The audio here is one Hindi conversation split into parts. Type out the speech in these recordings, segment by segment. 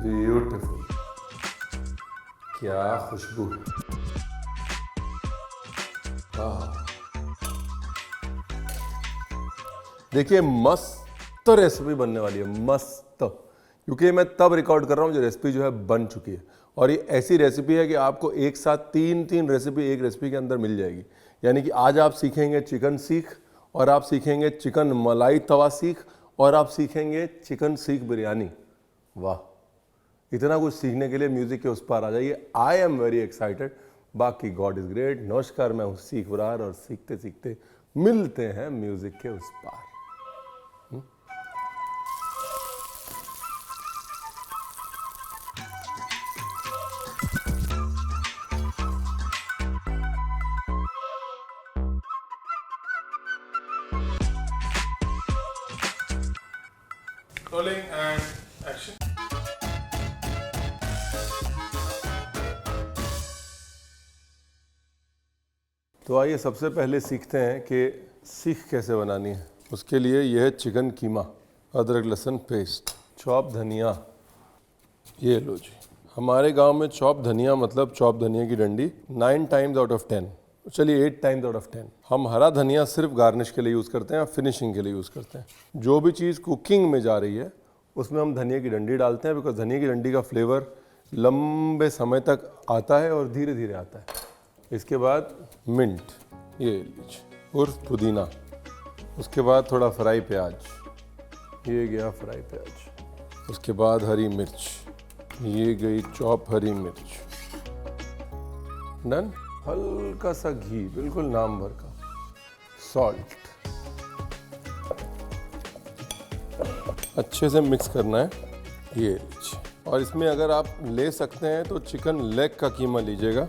ब्यूटीफुल, क्या खुशबू। देखिए मस्त रेसिपी बनने वाली है, मस्त। क्योंकि मैं तब रिकॉर्ड कर रहा हूँ जो रेसिपी जो है बन चुकी है, और ये ऐसी रेसिपी है कि आपको एक साथ तीन रेसिपी एक रेसिपी के अंदर मिल जाएगी। यानी कि आज आप सीखेंगे चिकन सीख, और आप सीखेंगे चिकन मलाई तवा सीख, और आप सीखेंगे चिकन सीख बिरयानी। वाह, इतना कुछ सीखने के लिए म्यूजिक के उस पार आ जाइए। I am very excited. बाकी गॉड इज ग्रेट। नमस्कार, मैं हूँ सीख बरार, और सीखते सीखते मिलते हैं म्यूजिक के उस पार। Rolling and action. तो आइए सबसे पहले सीखते हैं कि सीख कैसे बनानी है। उसके लिए यह है चिकन कीमा, अदरक लहसुन पेस्ट, चॉप धनिया। ये लो जी। हमारे गांव में चॉप धनिया मतलब चॉप धनिया की डंडी 9 टाइम्स आउट ऑफ 10, चलिए 8 टाइम्स आउट ऑफ 10। हम हरा धनिया सिर्फ गार्निश के लिए यूज़ करते हैं, फिनिशिंग के लिए यूज़ करते हैं। जो भी चीज़ कुकिंग में जा रही है उसमें हम धनिया की डंडी डालते हैं, बिकॉज धनिया की डंडी का फ्लेवर लंबे समय तक आता है और धीरे धीरे आता है। इसके बाद मिंट, ये लीजिए, उर्फ पुदीना। उसके बाद थोड़ा फ्राई प्याज, ये गया फ्राई प्याज। उसके बाद हरी मिर्च, ये गई चॉप हरी मिर्च। डन। हल्का सा घी, बिल्कुल नाम भर का। सॉल्ट, अच्छे से मिक्स करना है। ये लीजिए। और इसमें अगर आप ले सकते हैं तो चिकन लेग का कीमा लीजिएगा।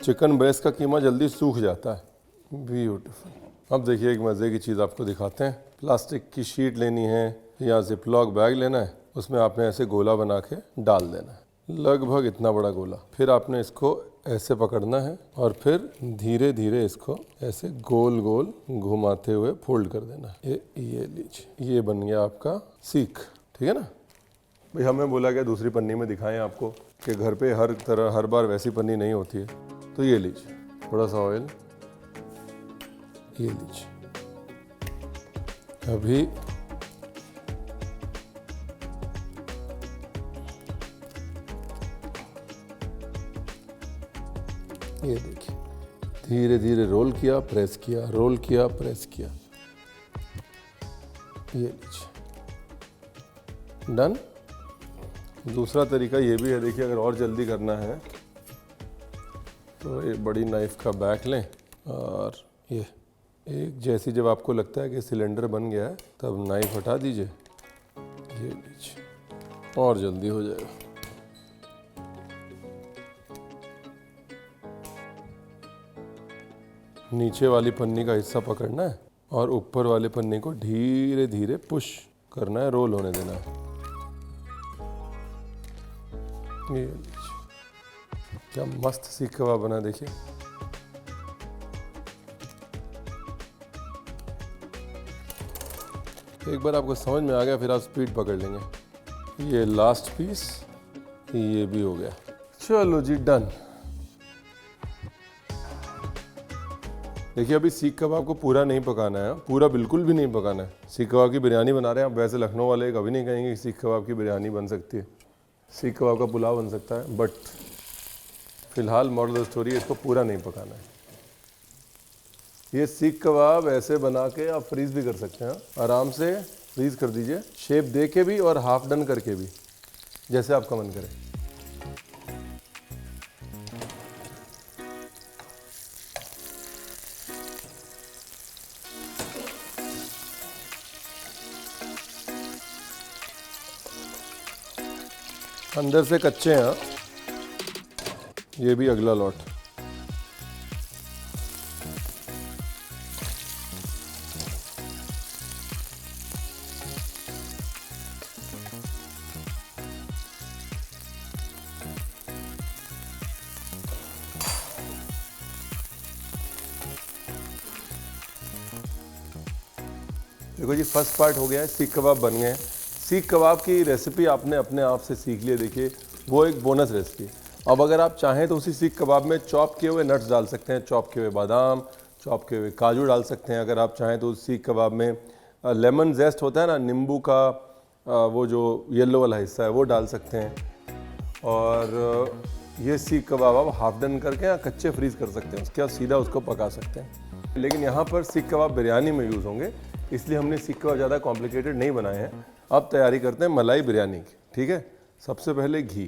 चिकन ब्रेस्ट का कीमा जल्दी सूख जाता है। ब्यूटीफुल। अब देखिए एक मज़े की चीज़ आपको दिखाते हैं। प्लास्टिक की शीट लेनी है या जिपलॉक बैग लेना है, उसमें आपने ऐसे गोला बना के डाल देना है, लगभग इतना बड़ा गोला। फिर आपने इसको ऐसे पकड़ना है और फिर धीरे धीरे इसको ऐसे गोल गोल घुमाते हुए फोल्ड कर देना है। ये लीजिए, ये बन गया आपका सीख। ठीक है ना भाई। हमें बोला गया दूसरी पन्नी में दिखाएं आपको कि घर पे हर बार वैसी पन्नी नहीं होती है। तो ये लीजिए, थोड़ा सा ऑयल, ये लीजिए। अभी ये देखिए, धीरे धीरे रोल किया, प्रेस किया, रोल किया, प्रेस किया। ये लीजिए, डन। दूसरा तरीका ये भी है, देखिए अगर और जल्दी करना है तो एक बड़ी नाइफ का बैक लें, और ये एक जैसी जब आपको लगता है कि सिलेंडर बन गया है तब नाइफ हटा दीजिए। ये लीजिए, और जल्दी हो जाएगा। नीचे वाली पन्नी का हिस्सा पकड़ना है और ऊपर वाले पन्नी को धीरे धीरे पुश करना है, रोल होने देना है। ये क्या मस्त सीख कबाब बना, देखिए। एक बार आपको समझ में आ गया फिर आप स्पीड पकड़ लेंगे। ये लास्ट पीस, ये भी हो गया। चलो जी, डन। देखिए अभी सीख कबाब को पूरा नहीं पकाना है, पूरा बिल्कुल भी नहीं पकाना है। सीख कबाब की बिरयानी बना रहे हैं आप, वैसे लखनऊ वाले कभी नहीं कहेंगे कि सीख कबाब की बिरयानी बन सकती है। सीख कबाब का पुलाव बन सकता है, बट फिलहाल मॉरल ऑफ द स्टोरी, इसको पूरा नहीं पकाना है। ये सीख कबाब ऐसे बना के आप फ्रीज़ भी कर सकते हैं। आराम से फ्रीज़ कर दीजिए, शेप दे के भी और हाफ डन करके भी, जैसे आपका मन करे। अंदर से कच्चे हैं, ये भी अगला लॉट। देखो जी, फर्स्ट पार्ट हो गया है, सीख कबाब बन गए हैं। सीख कबाब की रेसिपी आपने अपने आप से सीख लिया, देखिए वो एक बोनस रेसिपी। अब अगर आप चाहें तो उसी सीख कबाब में चॉप किए हुए नट्स डाल सकते हैं, चॉप किए हुए बादाम, चॉप किए हुए काजू डाल सकते हैं। अगर आप चाहें तो उस सीख कबाब में लेमन जेस्ट होता है ना, नींबू का वो जो येलो वाला हिस्सा है वो डाल सकते हैं। और ये सीख कबाब आप हाफ डन करके या कच्चे फ्रीज कर सकते हैं, उसके बाद सीधा उसको पका सकते हैं। लेकिन यहाँ पर सीख कबाब बिरयानी में यूज़ होंगे, इसलिए हमने सीख कबाब ज़्यादा कॉम्प्लिकेटेड नहीं बनाए हैं। अब तैयारी करते हैं मलाई बिरयानी की। ठीक है, सबसे पहले घी,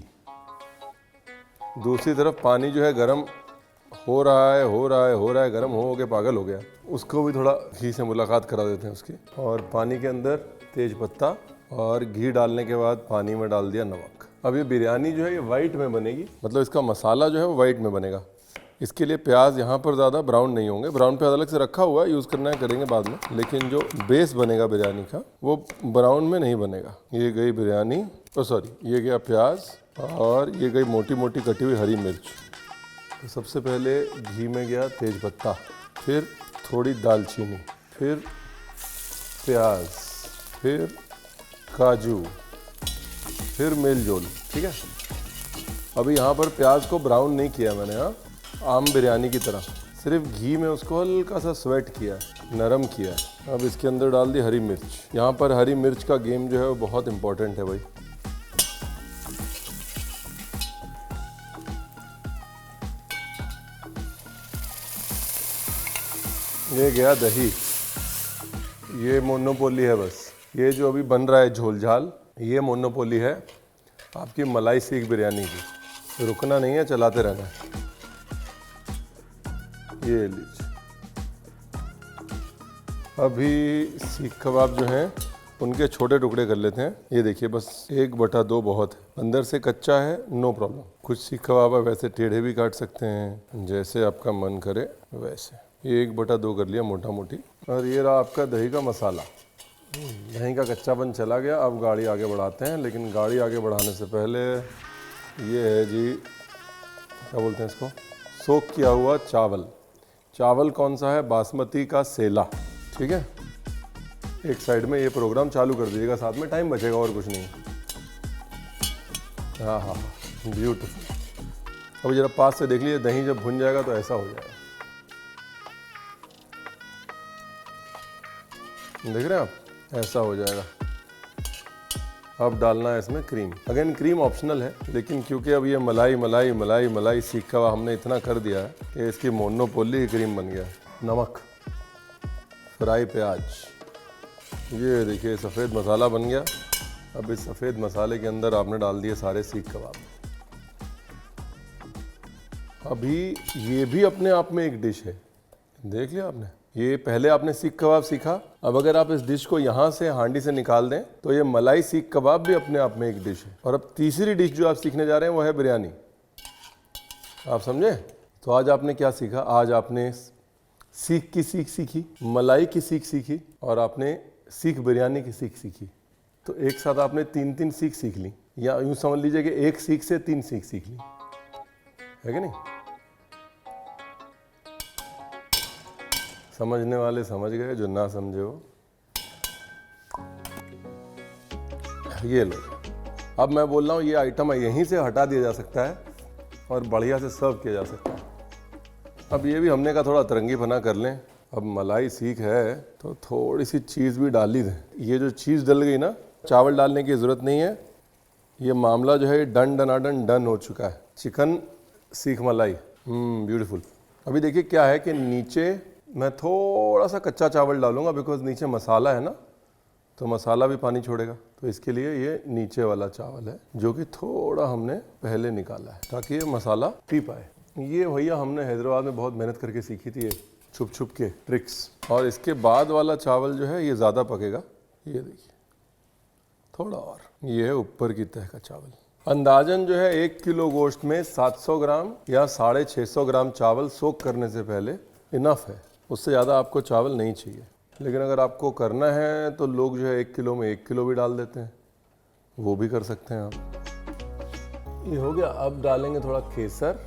दूसरी तरफ पानी जो है गरम हो रहा है, गरम हो के पागल हो गया, उसको भी थोड़ा घी से मुलाकात करा देते हैं उसकी। और पानी के अंदर तेज पत्ता और घी डालने के बाद पानी में डाल दिया नमक। अब ये बिरयानी जो है ये वाइट में बनेगी, मतलब इसका मसाला जो है वो वाइट में बनेगा। इसके लिए प्याज यहाँ पर ज़्यादा ब्राउन नहीं होंगे, ब्राउन प्याज अलग से रखा हुआ है, यूज़ करना है करेंगे बाद में, लेकिन जो बेस बनेगा बिरयानी का वो ब्राउन में नहीं बनेगा। ये गई बिरयानी, ये गया प्याज और ये गई मोटी मोटी कटी हुई हरी मिर्च। तो सबसे पहले घी में गया तेज पत्ता, फिर थोड़ी दालचीनी, फिर प्याज, फिर काजू, फिर मेलजोल। ठीक है, अभी यहाँ पर प्याज को ब्राउन नहीं किया मैंने, हाँ, आम बिरयानी की तरह सिर्फ घी में उसको हल्का सा स्वेट किया, नरम किया। अब इसके अंदर डाल दी हरी मिर्च। यहाँ पर हरी मिर्च का गेम जो है वो बहुत इंपॉर्टेंट है भाई। ये गया दही, ये मोनोपोली है बस। ये जो अभी बन रहा है झोल झाल, ये मोनोपोली है आपकी मलाई सीख बिरयानी की। रुकना नहीं है, चलाते रहना है। ये लीजिए, अभी सीख कबाब जो हैं उनके छोटे टुकड़े कर लेते हैं। ये देखिए बस 1/2 बहुत है, अंदर से कच्चा है, नो प्रॉब्लम। कुछ सीख कबाब वैसे टेढ़े भी काट सकते हैं, जैसे आपका मन करे वैसे। ये 1/2 कर लिया मोटा मोटी। और ये रहा आपका दही का मसाला। दही का कच्चापन चला गया, अब गाड़ी आगे बढ़ाते हैं। लेकिन गाड़ी आगे बढ़ाने से पहले ये है जी, क्या बोलते हैं इसको, सोक किया हुआ चावल। चावल कौन सा है? बासमती का सेला। ठीक है, एक साइड में ये प्रोग्राम चालू कर दीजिएगा, साथ में टाइम बचेगा और कुछ नहीं। हाँ हाँ, ब्यूटीफुल। अभी जरा पास से देख लीजिए, दही जब भुन जाएगा तो ऐसा हो जाएगा, देख रहे हैं आप, ऐसा हो जाएगा। अब डालना है इसमें क्रीम। अगेन क्रीम ऑप्शनल है, लेकिन क्योंकि अब ये मलाई मलाई मलाई मलाई सीख कबाब हमने इतना कर दिया है कि इसकी मोनोपोली क्रीम बन गया। नमक, फ्राई प्याज, ये देखिए सफ़ेद मसाला बन गया। अब इस सफ़ेद मसाले के अंदर आपने डाल दिए सारे सीख कबाब। अभी ये भी अपने आप में एक डिश है, देख लिया आपने। ये पहले आपने सीख कबाब सीखा, अब अगर आप इस डिश को यहाँ से हांडी से निकाल दें तो ये मलाई सीख कबाब भी अपने आप में एक डिश है। और अब तीसरी डिश जो आप सीखने जा रहे हैं वो है बिरयानी। आप समझे? तो आज आपने क्या सीखा? आज आपने सीख की सीख सीखी, मलाई की सीख सीखी और आपने सीख बिरयानी की सीख सीखी। तो एक साथ आपने 3 सीख सीख ली, या यूँ समझ लीजिए कि एक सीख से 3 सीख सीख ली, है कि नहीं? समझने वाले समझ गए, जो ना समझे हो ये लो। अब मैं बोल रहा हूँ ये आइटम यहीं से हटा दिया जा सकता है और बढ़िया से सर्व किया जा सकता है। अब ये भी हमने कहा थोड़ा अतरंगी बना कर लें। अब मलाई सीख है तो थोड़ी सी चीज़ भी डाल ही दें। ये जो चीज़ डल गई ना, चावल डालने की ज़रूरत नहीं है। ये मामला जो है डन डनाडन डन हो चुका है। चिकन सीख मलाई, ब्यूटीफुल। अभी देखिए क्या है कि नीचे मैं थोड़ा सा कच्चा चावल डालूंगा, बिकॉज नीचे मसाला है ना, तो मसाला भी पानी छोड़ेगा। तो इसके लिए ये नीचे वाला चावल है जो कि थोड़ा हमने पहले निकाला है ताकि ये मसाला पी पाए। ये भैया हमने हैदराबाद में बहुत मेहनत करके सीखी थी, ये छुप छुप के ट्रिक्स। और इसके बाद वाला चावल जो है ये ज़्यादा पकेगा। ये देखिए थोड़ा और, ये है ऊपर की तह का चावल। अंदाजन जो है 1 किलो गोश्त में 700 ग्राम या 650 ग्राम चावल सोक करने से पहले इनफ है। उससे ज़्यादा आपको चावल नहीं चाहिए। लेकिन अगर आपको करना है तो लोग जो है 1 किलो में 1 किलो भी डाल देते हैं, वो भी कर सकते हैं आप। ये हो गया। अब डालेंगे थोड़ा केसर,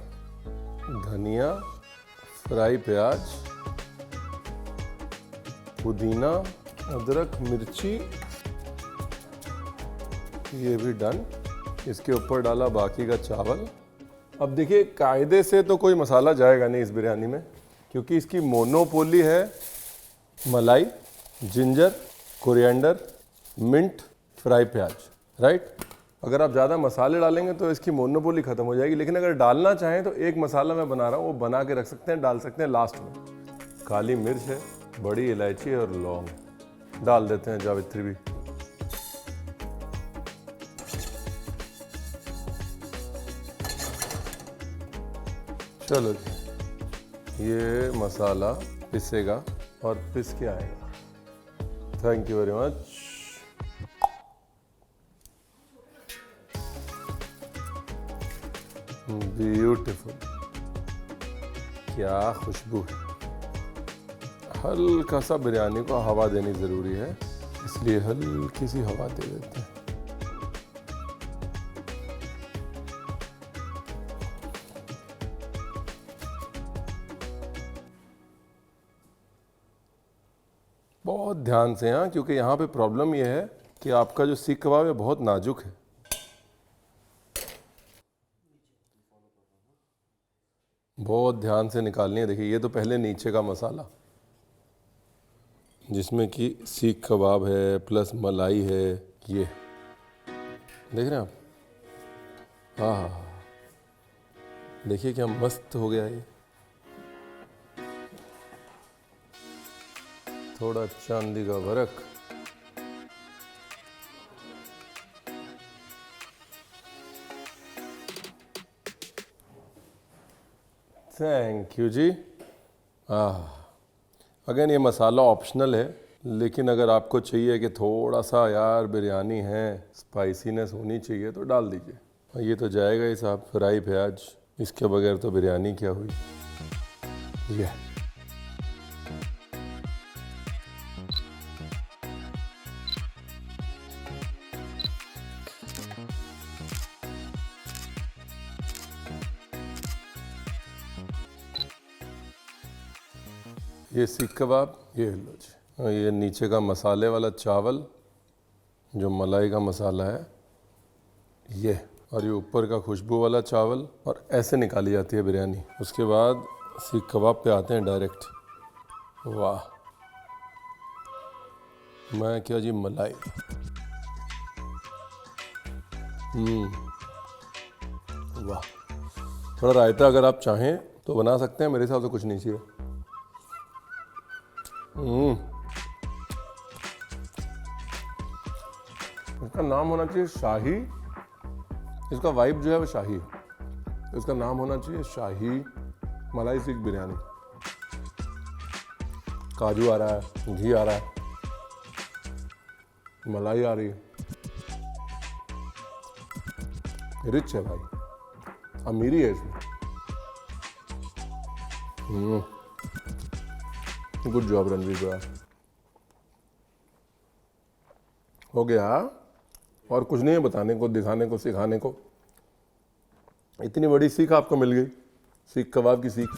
धनिया, फ्राई प्याज, पुदीना, अदरक, मिर्ची ये भी डन। इसके ऊपर डाला बाकी का चावल। अब देखिए कायदे से तो कोई मसाला जाएगा नहीं इस बिरयानी में, क्योंकि इसकी मोनोपोली है मलाई, जिंजर, कोरिएंडर, मिंट, फ्राई प्याज, राइट। अगर आप ज़्यादा मसाले डालेंगे तो इसकी मोनोपोली ख़त्म हो जाएगी। लेकिन अगर डालना चाहें तो एक मसाला मैं बना रहा हूँ, वो बना के रख सकते हैं, डाल सकते हैं लास्ट में। काली मिर्च है, बड़ी इलायची और लौंग डाल देते हैं, जावित्री भी। चलो जी, ये मसाला पिसेगा और पिस के आएगा। Thank you very much. Beautiful, क्या खुशबू है। हल्का सा बिरयानी को हवा देनी ज़रूरी है, इसलिए हल्की सी हवा दे देते हैं। बहुत ध्यान से, हाँ, क्योंकि यहाँ पे प्रॉब्लम ये है कि आपका जो सीख कबाब है बहुत नाजुक है। बहुत ध्यान से निकालनी है। देखिए ये तो पहले नीचे का मसाला, जिसमें कि सीख कबाब है प्लस मलाई है, ये देख रहे हैं आप। हाँ, देखिए क्या मस्त हो गया ये। थोड़ा चांदी का वर्क, थैंक यू जी। अगेन ये मसाला ऑप्शनल है, लेकिन अगर आपको चाहिए कि थोड़ा सा यार बिरयानी है, स्पाइसीनेस होनी चाहिए, तो डाल दीजिए। ये तो जाएगा ही साहब, फ्राई प्याज, इसके बगैर तो बिरयानी क्या हुई। ये ये सीख कबाब, ये लो जी। ये नीचे का मसाले वाला चावल, जो मलाई का मसाला है ये, और ये ऊपर का खुशबू वाला चावल, और ऐसे निकाली जाती है बिरयानी। उसके बाद सीख कबाब पे आते हैं डायरेक्ट। वाह, मैं क्या जी, मलाई। वाह। थोड़ा रायता अगर आप चाहें तो बना सकते हैं, मेरे हिसाब से कुछ नहीं चाहिए। इसका नाम होना चाहिए शाही, इसका वाइब जो है वो शाही है। इसका नाम होना चाहिए शाही मलाई सीख बिरयानी। काजू आ रहा है, घी आ रहा है, मलाई आ रही है, रिच है भाई, अमीरी है इसमें। गुड जॉब रणवीर भैया। हो गया, और कुछ नहीं है बताने को, दिखाने को, सिखाने को। इतनी बड़ी सीख आपको मिल गई, सीख कबाब की सीख।